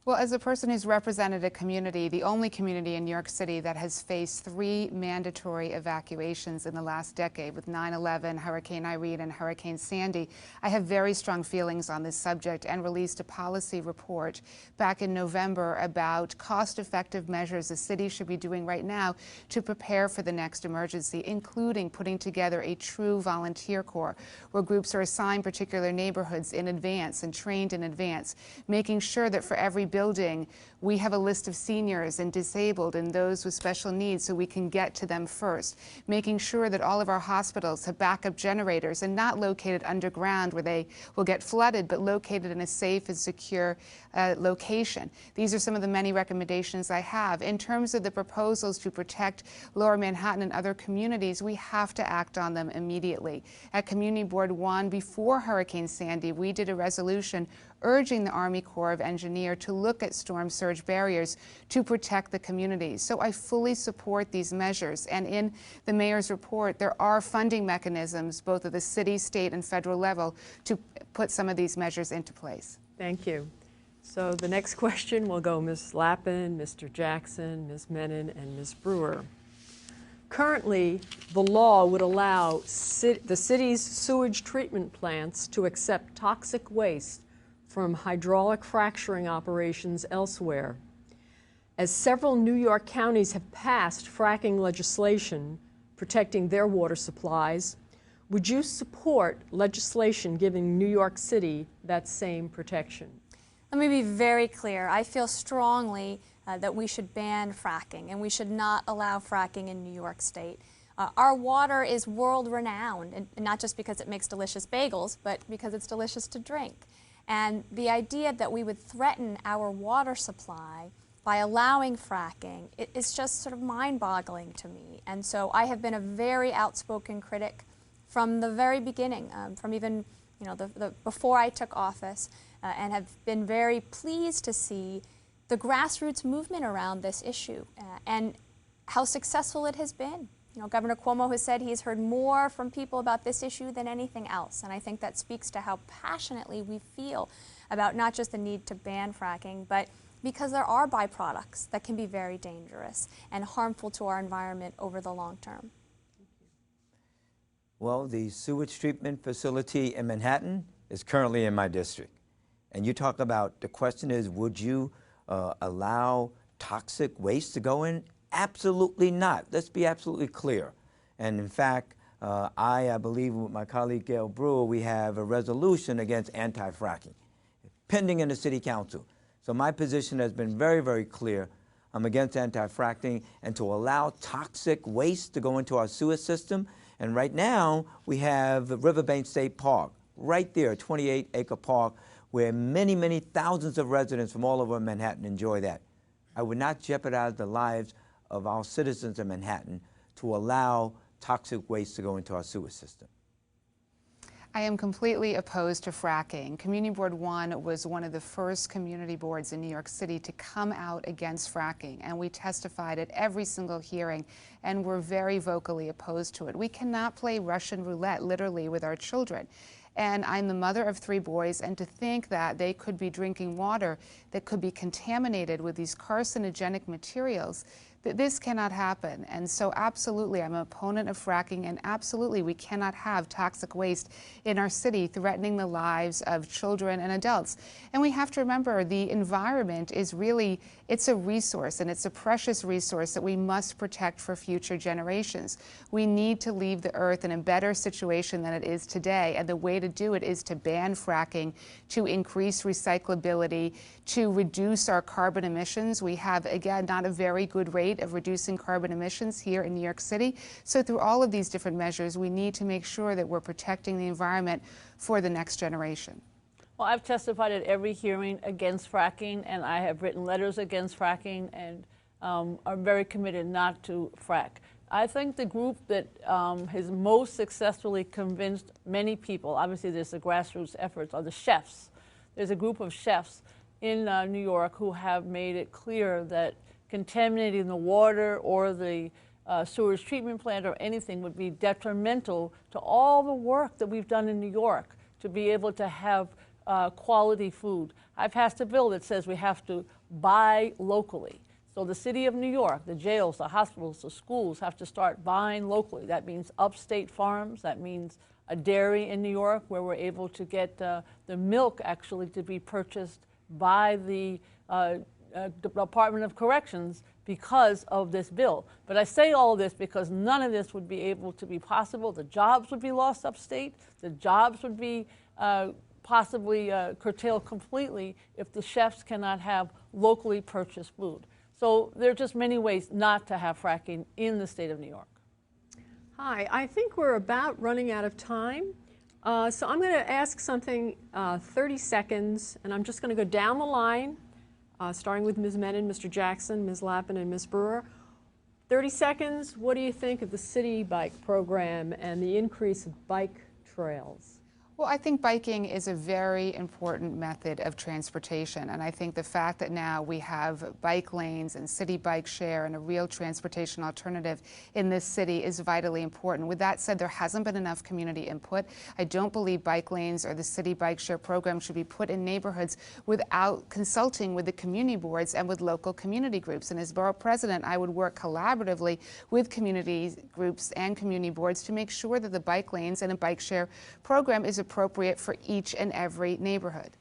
Well, as a person who's represented a community, the only community in New York City that has faced 3 mandatory evacuations in the last decade with 9/11, Hurricane Irene, and Hurricane Sandy, I have very strong feelings on this subject and released a policy report back in November about cost-effective measures the city should be doing right now to prepare for the next emergency, including putting together a true volunteer corps where groups are assigned particular neighborhoods in advance and trained in advance, making sure that for every building, we have a list of seniors and disabled and those with special needs so we can get to them first. Making sure that all of our hospitals have backup generators and not located underground where they will get flooded, but located in a safe and secure location. These are some of the many recommendations I have. In terms of the proposals to protect Lower Manhattan and other communities, we have to act on them immediately. At Community Board 1, before Hurricane Sandy, we did a resolution urging the Army Corps of Engineers to look at storm surge barriers to protect the communities. So I fully support these measures. And in the mayor's report, there are funding mechanisms, both at the city, state, and federal level, to put some of these measures into place.
Thank you. So the next question will go Ms. Lappin, Mr. Jackson, Ms. Menon, and Ms. Brewer. Currently, the law would allow the city's sewage treatment plants to accept toxic waste from hydraulic fracturing operations elsewhere. As several New York counties have passed fracking legislation protecting their water supplies, would you support legislation giving New York City that same protection?
Let me be very clear. I feel strongly that we should ban fracking, and we should not allow fracking in New York State. Our water is world-renowned, and not just because it makes delicious bagels, but because it's delicious to drink. And the idea that we would threaten our water supply by allowing fracking is just sort of mind-boggling to me. And so I have been a very outspoken critic from the very beginning, from even before I took office, and have been very pleased to see the grassroots movement around this issue and how successful it has been. Governor Cuomo has said he's heard more from people about this issue than anything else, and I think that speaks to how passionately we feel about not just the need to ban fracking, but because there are byproducts that can be very dangerous and harmful to our environment over the long term.
Well, the sewage treatment facility in Manhattan is currently in my district. And you talk about, the question is, would you allow toxic waste to go in? Absolutely not. Let's be absolutely clear. And in fact, I believe with my colleague Gail Brewer, we have a resolution against anti-fracking pending in the City Council. So my position has been very, very clear. I'm against anti-fracking and to allow toxic waste to go into our sewer system. And right now, we have Riverbank State Park, right there, a 28-acre park, where many, many thousands of residents from all over Manhattan enjoy that. I would not jeopardize the lives of our citizens in Manhattan to allow toxic waste to go into our sewer system.
I am completely opposed to fracking. Community Board 1 was one of the first community boards in New York City to come out against fracking, and we testified at every single hearing, and were very vocally opposed to it. We cannot play Russian roulette, literally, with our children. And I'm the mother of 3 boys, and to think that they could be drinking water that could be contaminated with these carcinogenic materials, this cannot happen. And so absolutely, I'm an opponent of fracking, and absolutely we cannot have toxic waste in our city threatening the lives of children and adults. And we have to remember the environment is really, it's a resource, and it's a precious resource that we must protect for future generations. We need to leave the earth in a better situation than it is today, and the way to do it is to ban fracking, to increase recyclability, to reduce our carbon emissions. We have, again, not a very good rate of reducing carbon emissions here in New York City. So through all of these different measures, we need to make sure that we're protecting the environment for the next generation.
Well, I've testified at every hearing against fracking, and I have written letters against fracking, and are very committed not to frack. I think the group that has most successfully convinced many people, obviously there's the grassroots efforts, are the chefs. There's a group of chefs in New York who have made it clear that contaminating the water or the sewage treatment plant or anything would be detrimental to all the work that we've done in New York to be able to have quality food. I passed a bill that says we have to buy locally. So the city of New York, the jails, the hospitals, the schools have to start buying locally. That means upstate farms. That means a dairy in New York where we're able to get the milk actually to be purchased by the Department of Corrections because of this bill. But I say all this because none of this would be able to be possible. The jobs would be lost upstate. The jobs would be possibly curtailed completely if the chefs cannot have locally purchased food. So there are just many ways not to have fracking in the state of New York.
Hi, I think we're about running out of time. So I'm going to ask something 30 seconds, and I'm just going to go down the line, starting with Ms. Menon, Mr. Jackson, Ms. Lappin, and Ms. Brewer. 30 seconds, what do you think of the city bike program and the increase of bike trails?
Well, I think biking is a very important method of transportation, and I think the fact that now we have bike lanes and city bike share and a real transportation alternative in this city is vitally important. With that said, there hasn't been enough community input. I don't believe bike lanes or the city bike share program should be put in neighborhoods without consulting with the community boards and with local community groups. And as borough president, I would work collaboratively with community groups and community boards to make sure that the bike lanes and a bike share program is appropriate for each and every neighborhood.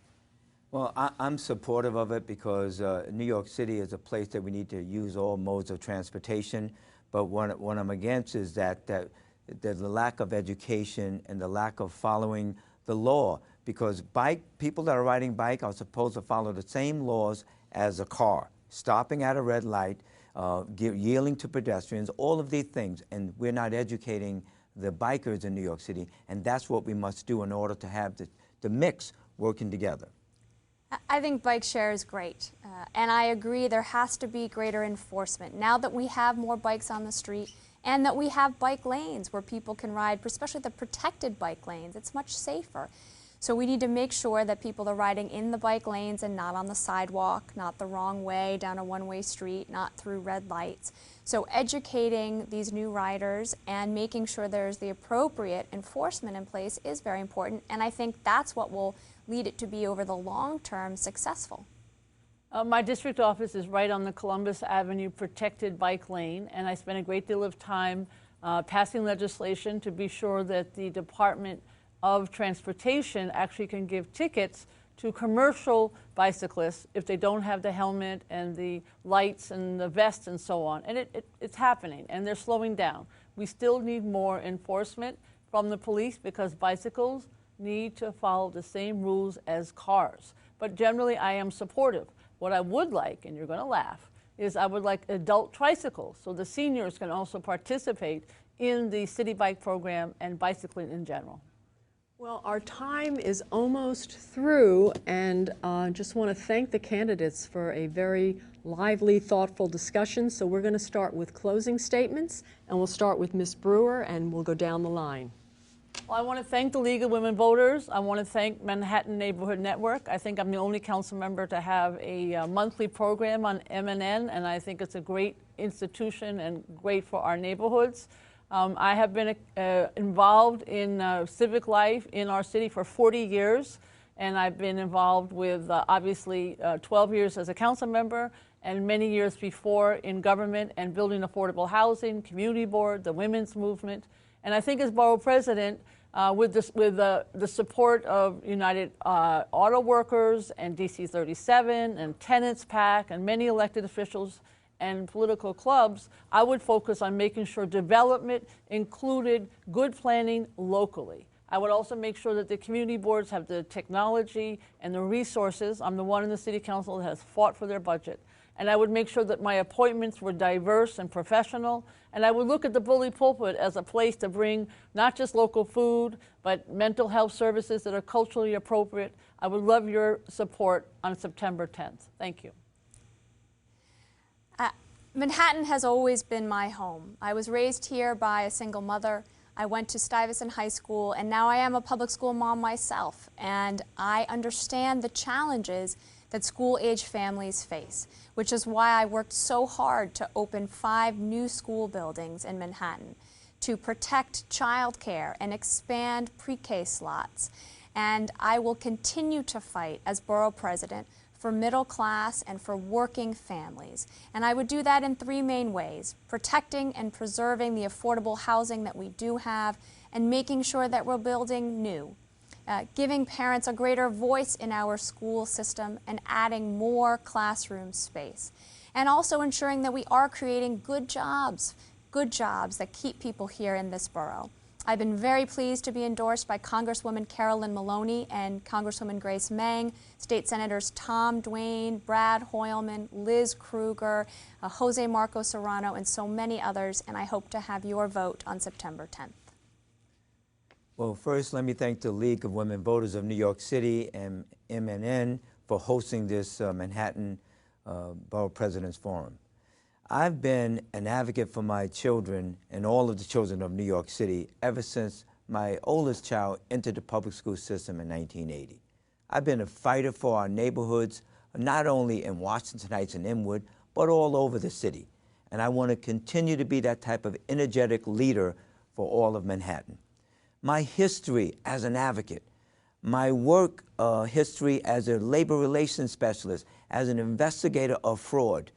Well, I'm supportive of it because New York City is a place that we need to use all modes of transportation. But what I'm against is that the lack of education and the lack of following the law. Because people that are riding bike are supposed to follow the same laws as a car, stopping at a red light, yielding to pedestrians, all of these things. And we're not educating the bikers in New York City, and that's what we must do in order to have the mix working together.
I think bike share is great, and I agree there has to be greater enforcement. Now that we have more bikes on the street and that we have bike lanes where people can ride, especially the protected bike lanes, it's much safer. So we need to make sure that people are riding in the bike lanes and not on the sidewalk, not the wrong way down a one-way street, not through red lights. So educating these new riders and making sure there's the appropriate enforcement in place is very important, and I think that's what will lead it to be over the long term successful.
My district office is right on the Columbus Avenue protected bike lane, and I spent a great deal of time passing legislation to be sure that the Department of Transportation actually can give tickets to commercial bicyclists if they don't have the helmet and the lights and the vest and so on. And it's happening, and they're slowing down. We still need more enforcement from the police because bicycles need to follow the same rules as cars. But generally, I am supportive. What I would like, and you're going to laugh, is I would like adult tricycles so the seniors can also participate in the city bike program and bicycling in general.
Well, our time is almost through, and just want to thank the candidates for a very lively, thoughtful discussion. So we're going to start with closing statements, and we'll start with Ms. Brewer, and we'll go down the line.
Well, I want to thank the League of Women Voters. I want to thank Manhattan Neighborhood Network. I think I'm the only council member to have a monthly program on MNN, and I think it's a great institution and great for our neighborhoods. I have been involved in civic life in our city for 40 years, and I've been involved with obviously 12 years as a council member and many years before in government and building affordable housing, community board, the women's movement. And I think as borough president, with the support of United Auto Workers and DC 37 and Tenants PAC and many elected officials and political clubs, I would focus on making sure development included good planning locally. I would also make sure that the community boards have the technology and the resources. I'm the one in the city council that has fought for their budget. And I would make sure that my appointments were diverse and professional. And I would look at the Bully Pulpit as a place to bring not just local food, but mental health services that are culturally appropriate. I would love your support on September 10th. Thank you.
Manhattan has always been my home. I was raised here by a single mother. I went to Stuyvesant High School, and now I am a public school mom myself. And I understand the challenges that school-age families face, which is why I worked so hard to open 5 new school buildings in Manhattan, to protect childcare and expand pre-K slots. And I will continue to fight as borough president for middle class and for working families. And I would do that in three main ways: protecting and preserving the affordable housing that we do have, and making sure that we're building new. Giving parents a greater voice in our school system and adding more classroom space. And also ensuring that we are creating good jobs that keep people here in this borough. I've been very pleased to be endorsed by Congresswoman Carolyn Maloney and Congresswoman Grace Meng, State Senators Tom Duane, Brad Hoylman, Liz Kruger, Jose Marco Serrano, and so many others, and I hope to have your vote on September 10th.
Well, first, let me thank the League of Women Voters of New York City and MNN for hosting this Manhattan Borough President's Forum. I've been an advocate for my children and all of the children of New York City ever since my oldest child entered the public school system in 1980. I've been a fighter for our neighborhoods, not only in Washington Heights and Inwood, but all over the city. And I want to continue to be that type of energetic leader for all of Manhattan. My history as an advocate, my work history as a labor relations specialist, as an investigator of fraud,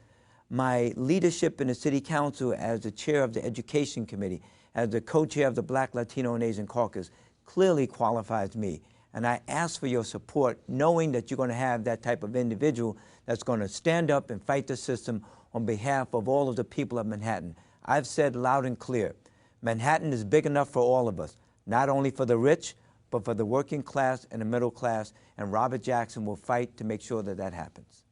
my leadership in the City Council as the chair of the Education Committee, as the co-chair of the Black, Latino, and Asian Caucus, clearly qualifies me. And I ask for your support, knowing that you're going to have that type of individual that's going to stand up and fight the system on behalf of all of the people of Manhattan. I've said loud and clear, Manhattan is big enough for all of us, not only for the rich, but for the working class and the middle class, and Robert Jackson will fight to make sure that that happens.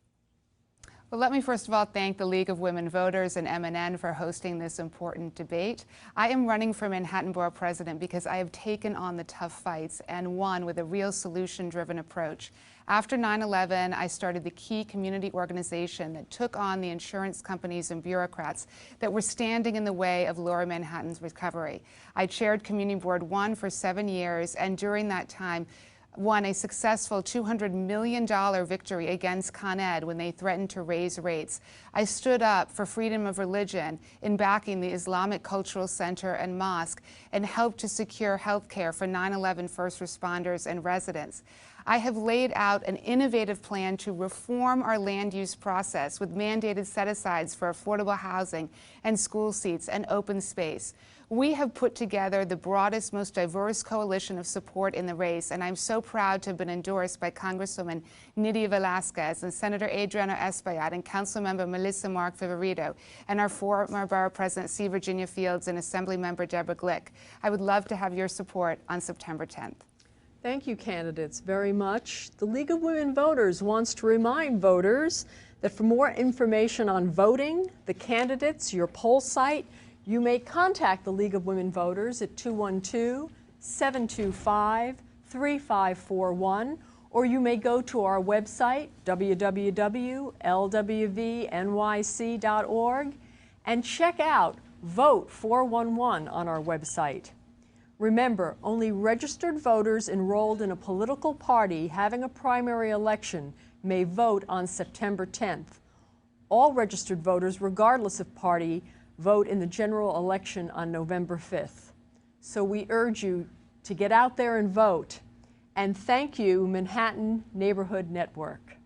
Well, let me first of all thank the League of Women Voters and MNN for hosting this important debate. I am running for Manhattan Borough President because I have taken on the tough fights and won with a real solution-driven approach. After 9/11, I started the key community organization that took on the insurance companies and bureaucrats that were standing in the way of Lower Manhattan's recovery. I chaired Community Board 1 for 7 years, and during that time, won a successful $200 million victory against Con Ed when they threatened to raise rates. I stood up for freedom of religion in backing the Islamic Cultural Center and Mosque and helped to secure health care for 9/11 first responders and residents. I have laid out an innovative plan to reform our land use process with mandated set-asides for affordable housing and school seats and open space. We have put together the broadest, most diverse coalition of support in the race, and I'm so proud to have been endorsed by Congresswoman Nydia Velázquez and Senator Adriano Espaillat and Councilmember Melissa Mark Viverito and our former Borough President C. Virginia Fields and Assemblymember Deborah Glick. I would love to have your support on September 10th.
Thank you, candidates, very much. The League of Women Voters wants to remind voters that for more information on voting, the candidates, your poll site, you may contact the League of Women Voters at 212-725-3541, or you may go to our website, www.lwvnyc.org, and check out Vote 411 on our website. Remember, only registered voters enrolled in a political party having a primary election may vote on September 10th. All registered voters, regardless of party, vote in the general election on November 5th. So we urge you to get out there and vote. And thank you, Manhattan Neighborhood Network.